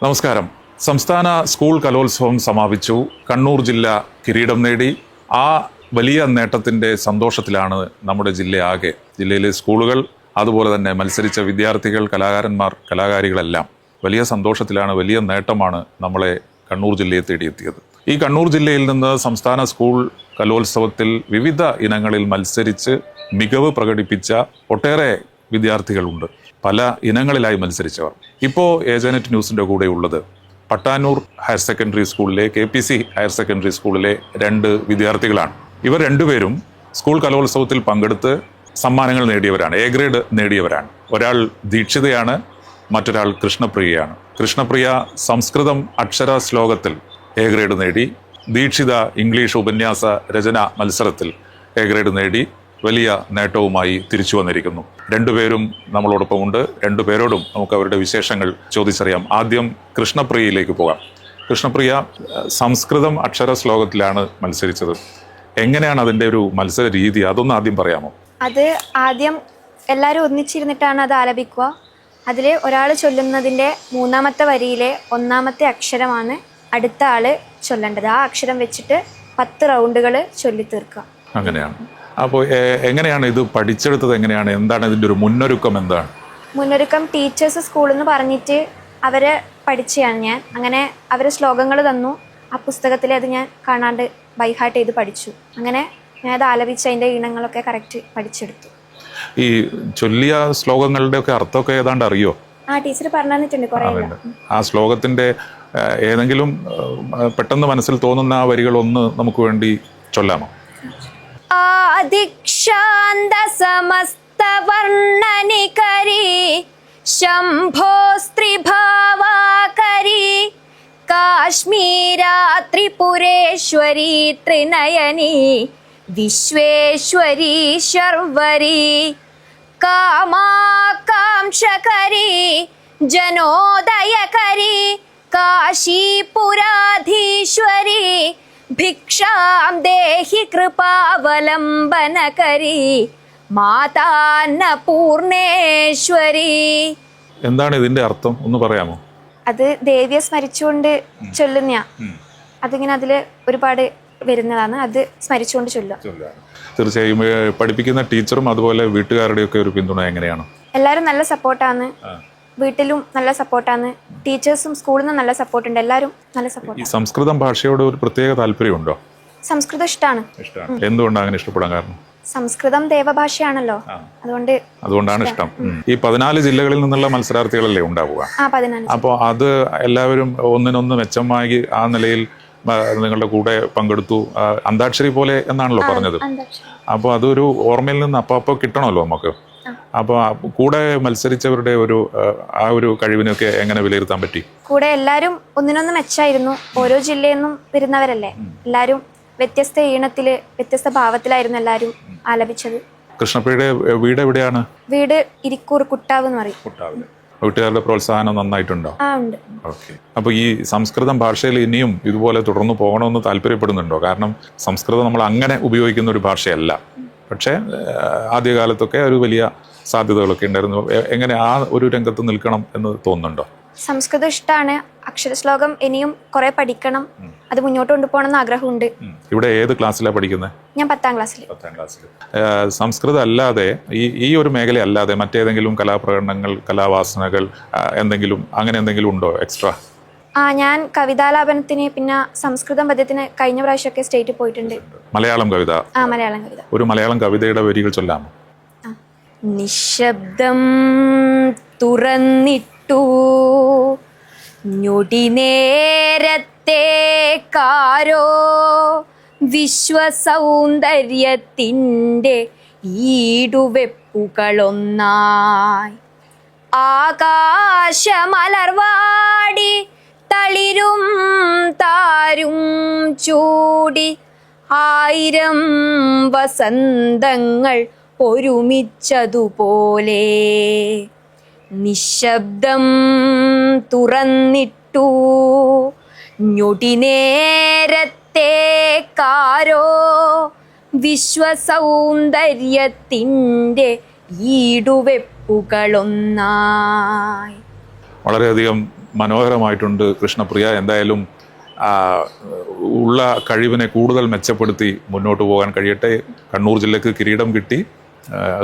നമസ്കാരം. സംസ്ഥാന സ്കൂൾ കലോത്സവം സമാപിച്ചു. കണ്ണൂർ ജില്ല കിരീടം നേടി. ആ വലിയ നേട്ടത്തിൻ്റെ സന്തോഷത്തിലാണ് നമ്മുടെ ജില്ലയാകെ. ജില്ലയിലെ സ്കൂളുകൾ, അതുപോലെ തന്നെ മത്സരിച്ച വിദ്യാർത്ഥികൾ, കലാകാരന്മാർ, കലാകാരികളെല്ലാം വലിയ സന്തോഷത്തിലാണ്. വലിയ നേട്ടമാണ് നമ്മളെ കണ്ണൂർ ജില്ലയെ തേടിയെത്തിയത്. ഈ കണ്ണൂർ ജില്ലയിൽ നിന്ന് സംസ്ഥാന സ്കൂൾ കലോത്സവത്തിൽ വിവിധ ഇനങ്ങളിൽ മത്സരിച്ച് മികവ് പ്രകടിപ്പിച്ച ഒട്ടേറെ വിദ്യാർത്ഥികളുണ്ട്. പല ഇനങ്ങളിലായി മത്സരിച്ചവർ. ഇപ്പോൾ ഏജനറ്റ് ന്യൂസിൻ്റെ കൂടെ ഉള്ളത് പട്ടാന്നൂർ ഹയർ സെക്കൻഡറി സ്കൂളിലെ KPC ഹയർ സെക്കൻഡറി സ്കൂളിലെ 2 വിദ്യാർത്ഥികളാണ്. ഇവർ രണ്ടുപേരും സ്കൂൾ കലോത്സവത്തിൽ പങ്കെടുത്ത് സമ്മാനങ്ങൾ നേടിയവരാണ്, A ഗ്രേഡ് നേടിയവരാണ്. ഒരാൾ ദീക്ഷിതയാണ്, മറ്റൊരാൾ കൃഷ്ണപ്രിയയാണ്. കൃഷ്ണപ്രിയ സംസ്കൃതം അക്ഷര ശ്ലോകത്തിൽ A ഗ്രേഡ് നേടി. ദീക്ഷിത ഇംഗ്ലീഷ് ഉപന്യാസ രചന മത്സരത്തിൽ A ഗ്രേഡ് നേടി. വലിയ നേട്ടവുമായി തിരിച്ചു വന്നിരിക്കുന്നു. രണ്ടുപേരും നമ്മളോടൊപ്പമുണ്ട്. രണ്ടുപേരോടും നമുക്ക് അവരുടെ വിശേഷങ്ങൾ ചോദിച്ചറിയാം. ആദ്യം കൃഷ്ണപ്രിയയിലേക്ക് പോകാം. കൃഷ്ണപ്രിയ സംസ്കൃതം അക്ഷര ശ്ലോകത്തിലാണ് മത്സരിച്ചത്. എങ്ങനെയാണ് അതിൻ്റെ ഒരു മത്സര രീതി? അതൊന്ന് ആദ്യം പറയാമോ? അത് ആദ്യം എല്ലാവരും ഒന്നിച്ചിരുന്നിട്ടാണ് അത് ആലപിക്കുക. അതിൽ ഒരാൾ ചൊല്ലുന്നതിൻ്റെ 3ാമത്തെ വരിയിലെ 1ാമത്തെ അക്ഷരമാണ് അടുത്ത ആള് ചൊല്ലേണ്ടത്. ആ അക്ഷരം വെച്ചിട്ട് 10 റൗണ്ടുകൾ ചൊല്ലി തീർക്കുക. അങ്ങനെയാണ്. അപ്പോൾ എങ്ങനെയാണ് ഇത് പഠിച്ചെടുത്തത്? എങ്ങനെയാണ്? എന്താണ് ഇതിൻ്റെ ഒരു മുന്നൊരുക്കം? എന്താണ് മുന്നൊരുക്കം? ടീച്ചേഴ്സ് സ്കൂളിൽ നിന്ന് പറഞ്ഞിട്ട് അവരെ പഠിച്ചതാണ് ഞാൻ. അങ്ങനെ അവർ ശ്ലോകങ്ങൾ തന്നു. ആ പുസ്തകത്തിൽ അത് ഞാൻ കാണാണ്ട് ബൈഹാർട്ട് ചെയ്ത് പഠിച്ചു. അങ്ങനെ ഞാൻ അത് ആലപിച്ച് അതിൻ്റെ ഈണങ്ങളൊക്കെ കറക്റ്റ് പഠിച്ചെടുത്തു. ഈ ചൊല്ലിയ ശ്ലോകങ്ങളുടെ ഒക്കെ അർത്ഥമൊക്കെ ഏതാണ്ട് അറിയോ? ആ ടീച്ചർ പറഞ്ഞു തന്നിട്ടുണ്ട് കുറേ. ആ ശ്ലോകത്തിൻ്റെ ഏതെങ്കിലും പെട്ടെന്ന് മനസ്സിൽ തോന്നുന്ന ആ വരികളൊന്ന് നമുക്ക് വേണ്ടി ചൊല്ലാമോ? ആദിക്ഷാന്ത സമസ്ത വർണ്ണനികരി ശംഭോ സ്ത്രീഭാവാകരി കാശ്മീരാ ത്രിപുരേശ്വരി ത്രിനയനി വിശ്വേശ്വരി ശർവരി കാമാകാംക്ഷകരി ജനോദയകരി കാശീപുരാധീശ്വരി ഭിക്ഷാം ദേഹി കൃപാവലംബനകരി മാതാന്നപൂർണേശ്വരി. എന്താണ് ഇതിന്റെ അർത്ഥം? ഒന്ന് പറയാമോ? അത് ദേവിയെ സ്മരിച്ചുകൊണ്ട് ചൊല്ലുന്ന, അതിങ്ങനെ അതിൽ ഒരുപാട് വരുന്നതാണ്. അത് സ്മരിച്ചുകൊണ്ട് ചൊല്ലുക. തീർച്ചയായും പഠിപ്പിക്കുന്ന ടീച്ചറും അതുപോലെ വീട്ടുകാരുടെയൊക്കെ ഒരു പിന്തുണ എങ്ങനെയാണ്? എല്ലാവരും നല്ല സപ്പോർട്ടാണ്. വീട്ടിലും നല്ല സപ്പോർട്ടാണ്. ടീച്ചേഴ്സും സ്കൂളിൽ നിന്ന് നല്ല സപ്പോർട്ടുണ്ട്. എല്ലാവരും നല്ല സപ്പോർട്ട്. ഈ സംസ്കൃതം ഭാഷയോട് ഒരു പ്രത്യേക താല്പര്യമുണ്ടോ? സംസ്കൃതം ഇഷ്ടമാണ്. എന്തുകൊണ്ടാണ് അങ്ങനെ ഇഷ്ടപ്പെടാൻ കാരണം? സംസ്കൃതം ദേവഭാഷയാണല്ലോ, അതുകൊണ്ടാണ് ഇഷ്ടം. ഈ 14 ജില്ലകളിൽ നിന്നുള്ള മത്സരാർത്ഥികളല്ലേ ഉണ്ടാവുക? അപ്പോൾ അത് എല്ലാവരും ഒന്നിനൊന്ന് മെച്ചമായി ആ നിലയിൽ നിങ്ങളുടെ കൂടെ പങ്കെടുത്തു. അന്താക്ഷരി പോലെ എന്നാണല്ലോ പറഞ്ഞത്. അപ്പോൾ അതൊരു ഓർമ്മയിൽ നിന്ന് അപ്പോൾ കിട്ടണമല്ലോ നമുക്ക്. അപ്പോൾ കൂടെ മത്സരിച്ചവരുടെ ആ ഒരു കഴിവിനൊക്കെ എങ്ങനെ വിലയിരുത്താൻ പറ്റി? കൂടെ എല്ലാവരും ഒന്നിനൊന്ന് മെച്ചായിരുന്നു. ഓരോ ജില്ലയിൽ നിന്നും വരുന്നവരല്ലേ. എല്ലാവരും വ്യത്യസ്ത ഈണത്തില് വ്യത്യസ്ത ഭാവത്തിലായിരുന്നു എല്ലാവരും ആലപിച്ചത്. കൃഷ്ണപ്രിയയുടെ വീട് എവിടെയാണ്? വീട് ഇരിക്കൂർ, കുട്ടാവ് എന്ന് പറയും. വീട്ടുകാരുടെ പ്രോത്സാഹനം നന്നായിട്ടുണ്ടോ? ഉണ്ട്. ഓക്കെ. അപ്പോൾ ഈ സംസ്കൃതം ഭാഷയിൽ ഇനിയും ഇതുപോലെ തുടർന്ന് പോകണമെന്ന് താല്പര്യപ്പെടുന്നുണ്ടോ? കാരണം സംസ്കൃതം നമ്മൾ അങ്ങനെ ഉപയോഗിക്കുന്ന ഒരു ഭാഷയല്ല. പക്ഷേ ആദ്യകാലത്തൊക്കെ ഒരു വലിയ സാധ്യതകളൊക്കെ ഉണ്ടായിരുന്നു. എങ്ങനെ ആ ഒരു രംഗത്ത് നിൽക്കണം എന്ന് തോന്നുന്നുണ്ടോ? സംസ്കൃതം ഇഷ്ടമാണ്. അക്ഷരശ്ലോകം ഇനിയും കുറെ പഠിക്കണം. അത് മുന്നോട്ട് കൊണ്ടുപോകണമെന്ന് ആഗ്രഹമുണ്ട്. ഇവിടെ ഏത് ക്ലാസ്സിലാണ് പഠിക്കുന്നത്? ഞാൻ 10ാം ക്ലാസ്സിൽ. സംസ്കൃതം അല്ലാതെ ഈ ഒരു മേഖല അല്ലാതെ മറ്റേതെങ്കിലും കലാപ്രകടനങ്ങൾ, കലാവാസനകൾ അങ്ങനെ എന്തെങ്കിലും ഉണ്ടോ എക്സ്ട്രാ? ഞാൻ കവിതാലാപനത്തിന് പിന്നെ സംസ്കൃതം പദ്യത്തിന് കഴിഞ്ഞ പ്രാവശ്യമൊക്കെ സ്റ്റേറ്റിൽ പോയിട്ടുണ്ട്. മലയാളം കവിത? മലയാളം കവിത. ഒരു മലയാളം കവിതയുടെ വരികൾ ചൊല്ലാമോ? നിശബ്ദം തുറന്നിട്ടു ഞൊടി നേരത്തെ കാരോ വിശ്വസൗന്ദര്യത്തിൻ്റെ ഈടുവെപ്പുകളൊന്നായി ആകാശമലർവാടി തളിരും താരും ചൂടി 1000 വസന്തങ്ങൾ ഒരുമിച്ചതുപോലെ നിശബ്ദം തുറന്നിട്ടു ഞൊടി നേരത്തെ കാരോ വിശ്വസൗന്ദര്യത്തിൻ്റെ ഈടുവെപ്പുകളൊന്നായി. വളരെയധികം മനോഹരമായിട്ടുണ്ട് കൃഷ്ണപ്രിയ. എന്തായാലും ഉള്ള കഴിവിനെ കൂടുതൽ മെച്ചപ്പെടുത്തി മുന്നോട്ട് പോകാൻ കഴിയട്ടെ. കണ്ണൂർ ജില്ലക്ക് കിരീടം കിട്ടി,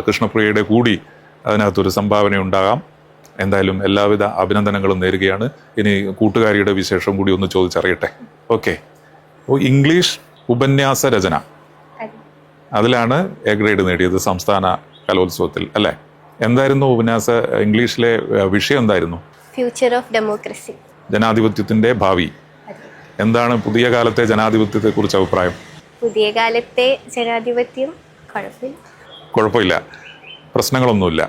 കൃഷ്ണപ്രിയയുടെ കൂടി അതിനകത്തൊരു സംഭാവന ഉണ്ടാകാം. എന്തായാലും എല്ലാവിധ അഭിനന്ദനങ്ങളും നേരുകയാണ്. ഇനി കൂട്ടുകാരിയുടെ വിശേഷം കൂടി ഒന്ന് ചോദിച്ചറിയട്ടെ. ഓക്കെ, ഇംഗ്ലീഷ് ഉപന്യാസ രചന, അതിലാണ് എ ഗ്രേഡ് നേടിയത് സംസ്ഥാന കലോത്സവത്തിൽ അല്ലേ? എന്തായിരുന്നു ഉപന്യാസ ഇംഗ്ലീഷിലെ വിഷയം എന്തായിരുന്നു? ഫ്യൂച്ചർ ഓഫ് ഡെമോക്രസി, ജനാധിപത്യത്തിന്റെ ഭാവി. എന്താണ് പുതിയ കാലത്തെ ജനാധിപത്യത്തെ കുറിച്ച് അഭിപ്രായം? പുതിയ കാലത്തെ ജനാധിപത്യം കുഴപ്പമില്ല, പ്രശ്നങ്ങളൊന്നുമില്ല.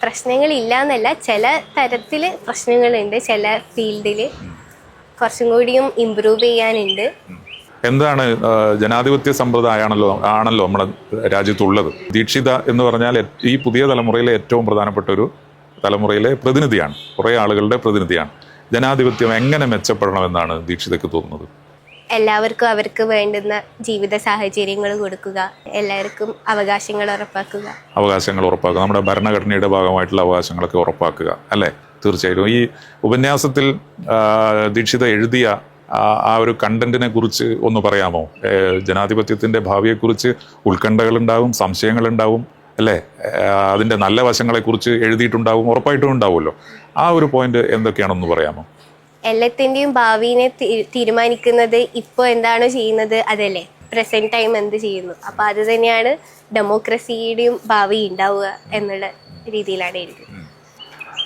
പ്രശ്നങ്ങളില്ല എന്നല്ല, ചില തരത്തിൽ പ്രശ്നങ്ങളുണ്ട്, ചില ഫീൽഡിൽ കുറച്ചും കൂടിയും ഇമ്പ്രൂവ് ചെയ്യാനുണ്ട്. എന്താണ് ജനാധിപത്യ സമ്പ്രദായമാണല്ലോ നമ്മുടെ രാജ്യത്തുള്ളത്. ദീക്ഷിത എന്ന് പറഞ്ഞാൽ ഈ പുതിയ തലമുറയിലെ ഏറ്റവും പ്രധാനപ്പെട്ട ഒരു തലമുറയിലെ പ്രതിനിധിയാണ്, കുറേ ആളുകളുടെ പ്രതിനിധിയാണ്. ജനാധിപത്യം എങ്ങനെ മെച്ചപ്പെടണമെന്നാണ് ദീക്ഷിതയ്ക്ക് തോന്നുന്നത്? എല്ലാവർക്കും അവർക്ക് വേണ്ടുന്ന ജീവിത സാഹചര്യങ്ങൾ കൊടുക്കുക, എല്ലാവർക്കും അവകാശങ്ങൾ ഉറപ്പാക്കുക. നമ്മുടെ ഭരണഘടനയുടെ ഭാഗമായിട്ടുള്ള അവകാശങ്ങളൊക്കെ ഉറപ്പാക്കുക അല്ലേ? തീർച്ചയായിട്ടും. ഈ ഉപന്യാസത്തിൽ ദീക്ഷിത എഴുതിയ ആ ഒരു കണ്ടന്റിനെ കുറിച്ച് ഒന്ന് പറയാമോ? ജനാധിപത്യത്തിന്റെ ഭാവിയെക്കുറിച്ച് ഉത്കണ്ഠകളുണ്ടാവും, സംശയങ്ങളുണ്ടാവും അല്ലേ? അതിന്റെ നല്ല വശങ്ങളെക്കുറിച്ച് എഴുതിയിട്ടുണ്ടാവും, ഉറപ്പായിട്ടും ഉണ്ടാവുമല്ലോ. ആ ഒരു പോയിന്റ് എന്തൊക്കെയാണെന്ന് പറയാമോ? എല്ലാത്തിൻ്റെയും ഭാവിനെ തീരുമാനിക്കുന്നത് ഇപ്പോൾ എന്താണോ ചെയ്യുന്നത് അതല്ലേ, പ്രസന്റ് ടൈം എന്ത് ചെയ്യുന്നു. അപ്പോൾ അത് തന്നെയാണ് ഡെമോക്രസിയുടെയും ഭാവി ഉണ്ടാവുക എന്നുള്ള രീതിയിലാണ് എഴുതിയത്.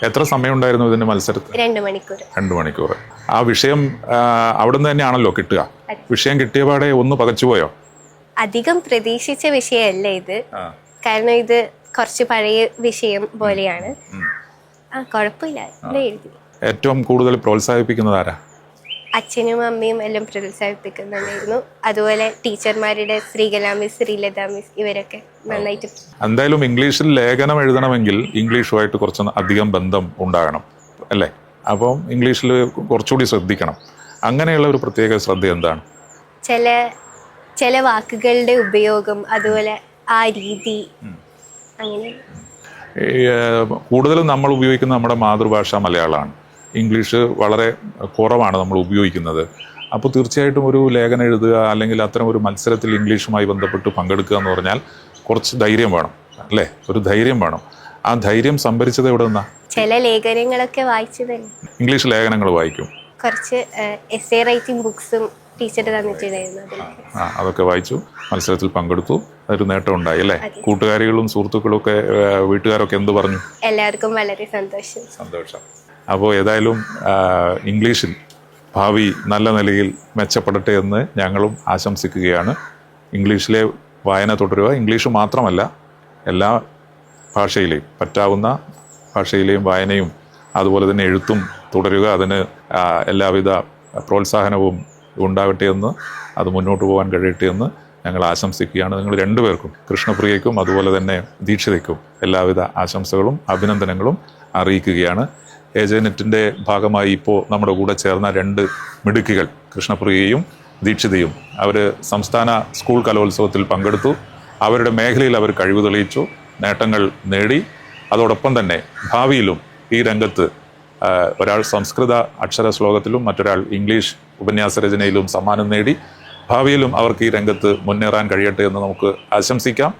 എത്ര സമയം ഉണ്ടായിരുന്നു ഇതിന്റെ മത്സരത്തിൽ? 2 മണിക്കൂർ. 2 മണിക്കൂർ. ആ വിഷയം അവിടെ നിന്ന് തന്നെയാണല്ലോ കിട്ടുക. വിഷയം കിട്ടിയപാടെ ഒന്ന് പകച്ചുപോയോ? അധികം പ്രതീക്ഷിച്ച വിഷയമല്ല ഇത്, കാരണം ഇത് കുറച്ച് പഴയ വിഷയം പോലെയാണ്. കുഴപ്പമില്ല, എഴുതി. ഏറ്റവും കൂടുതൽ പ്രോത്സാഹിപ്പിക്കുന്നത് ആരാ? അച്ഛനും അമ്മയും എല്ലാം പ്രോത്സാഹിപ്പിക്കുന്നുണ്ടായിരുന്നു. അതുപോലെ ടീച്ചർമാരുടെ ശ്രീകലാ മിസ്, ശ്രീലത മിസ്, ഇവരൊക്കെ നന്നായിട്ട്. എന്തായാലും ഇംഗ്ലീഷിൽ ലേഖനം എഴുതണമെങ്കിൽ ഇംഗ്ലീഷുമായിട്ട് കുറച്ച് അധികം ബന്ധം ഉണ്ടാകണം അല്ലേ? അപ്പം ഇംഗ്ലീഷിൽ കുറച്ചുകൂടി ശ്രദ്ധിക്കണം. അങ്ങനെയുള്ള ഒരു പ്രത്യേക ശ്രദ്ധ എന്താണ്? ചില വാക്കുകളുടെ ഉപയോഗം, അതുപോലെ ആ രീതി, അങ്ങനെ. കൂടുതലും നമ്മൾ ഉപയോഗിക്കുന്ന നമ്മുടെ മാതൃഭാഷ മലയാളമാണ്. ഇംഗ്ലീഷ് വളരെ കുറവാണ് നമ്മൾ ഉപയോഗിക്കുന്നത്. അപ്പോൾ തീർച്ചയായിട്ടും ഒരു ലേഖനം എഴുതുക അല്ലെങ്കിൽ അത്തരം ഒരു മത്സരത്തിൽ ഇംഗ്ലീഷുമായി ബന്ധപ്പെട്ട് പങ്കെടുക്കുക എന്ന് പറഞ്ഞാൽ കുറച്ച് ധൈര്യം വേണം അല്ലേ? ഒരു ധൈര്യം വേണം. ആ ധൈര്യം സംഭരിച്ചത് എവിടെ നിന്നാ? ചില ലേഖനങ്ങളൊക്കെ വായിച്ചതല്ലേ. ഇംഗ്ലീഷ് ലേഖനങ്ങൾ വായിക്കും. കുറച്ച് എസ്സേ റൈറ്റിംഗ് ബുക്സും ടീച്ചർ തന്നിട്ടുണ്ടായിരുന്നു. അതൊക്കെ വായിച്ചു, മത്സരത്തിൽ പങ്കെടുത്തു, അതൊരു നേട്ടം ഉണ്ടായി അല്ലേ? കൂട്ടുകാരികളും സുഹൃത്തുക്കളും ഒക്കെ, വീട്ടുകാരൊക്കെ എന്ത് പറഞ്ഞു? എല്ലാവർക്കും വളരെ സന്തോഷം. അപ്പോൾ ഏതായാലും ഇംഗ്ലീഷിൽ ഭാവി നല്ല നിലയിൽ മെച്ചപ്പെടട്ടെ എന്ന് ഞങ്ങളും ആശംസിക്കുകയാണ്. ഇംഗ്ലീഷിലെ വായന തുടരുക. ഇംഗ്ലീഷ് മാത്രമല്ല, എല്ലാ ഭാഷയിലെയും, പറ്റാവുന്ന ഭാഷയിലെയും വായനയും അതുപോലെ തന്നെ എഴുത്തും തുടരുക. അതിന് എല്ലാവിധ പ്രോത്സാഹനവും ഉണ്ടാകട്ടെ എന്ന്, അത് മുന്നോട്ട് പോകാൻ കഴിയട്ടെ എന്ന് ഞങ്ങൾ ആശംസിക്കുകയാണ്. നിങ്ങൾ രണ്ടുപേർക്കും, കൃഷ്ണപ്രിയയ്ക്കും അതുപോലെ തന്നെ ദീക്ഷിതയ്ക്കും, എല്ലാവിധ ആശംസകളും അഭിനന്ദനങ്ങളും അറിയിക്കുകയാണ്. ഏജനെറ്റിൻ്റെ ഭാഗമായി ഇപ്പോൾ നമ്മുടെ കൂടെ ചേർന്ന 2 മിടുക്കികൾ, കൃഷ്ണപ്രിയയും ദീക്ഷിതയും, അവർ സംസ്ഥാന സ്കൂൾ കലോത്സവത്തിൽ പങ്കെടുത്തു. അവരുടെ മേഖലയിൽ അവർ കഴിവ് തെളിയിച്ചു, നേട്ടങ്ങൾ നേടി. അതോടൊപ്പം തന്നെ ഭാവിയിലും ഈ രംഗത്ത് ഒരാൾ സംസ്കൃത അക്ഷര ശ്ലോകത്തിലും മറ്റൊരാൾ ഇംഗ്ലീഷ് ഉപന്യാസ രചനയിലും സമ്മാനം നേടി. ഭാവിയിലും അവർക്ക് ഈ രംഗത്ത് മുന്നേറാൻ കഴിയട്ടെ എന്ന് നമുക്ക് ആശംസിക്കാം.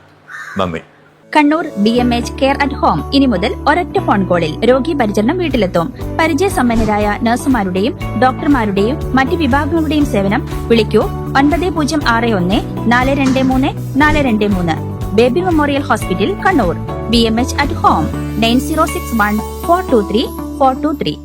നന്ദി. Kannur BMH care at home ഇനി മുതൽ ഒരൊറ്റ ഫോൺ കോളിൽ രോഗി പരിചരണം വീട്ടിലെത്തും. പരിചയസമ്പന്നരായ നഴ്സുമാരുടെയും ഡോക്ടർമാരുടെയും മറ്റ് വിഭാഗങ്ങളുടെയും സേവനം വിളിക്കൂ 9061 423 423. Baby memorial hospital, Kannur. BMH at home 9061 423 423.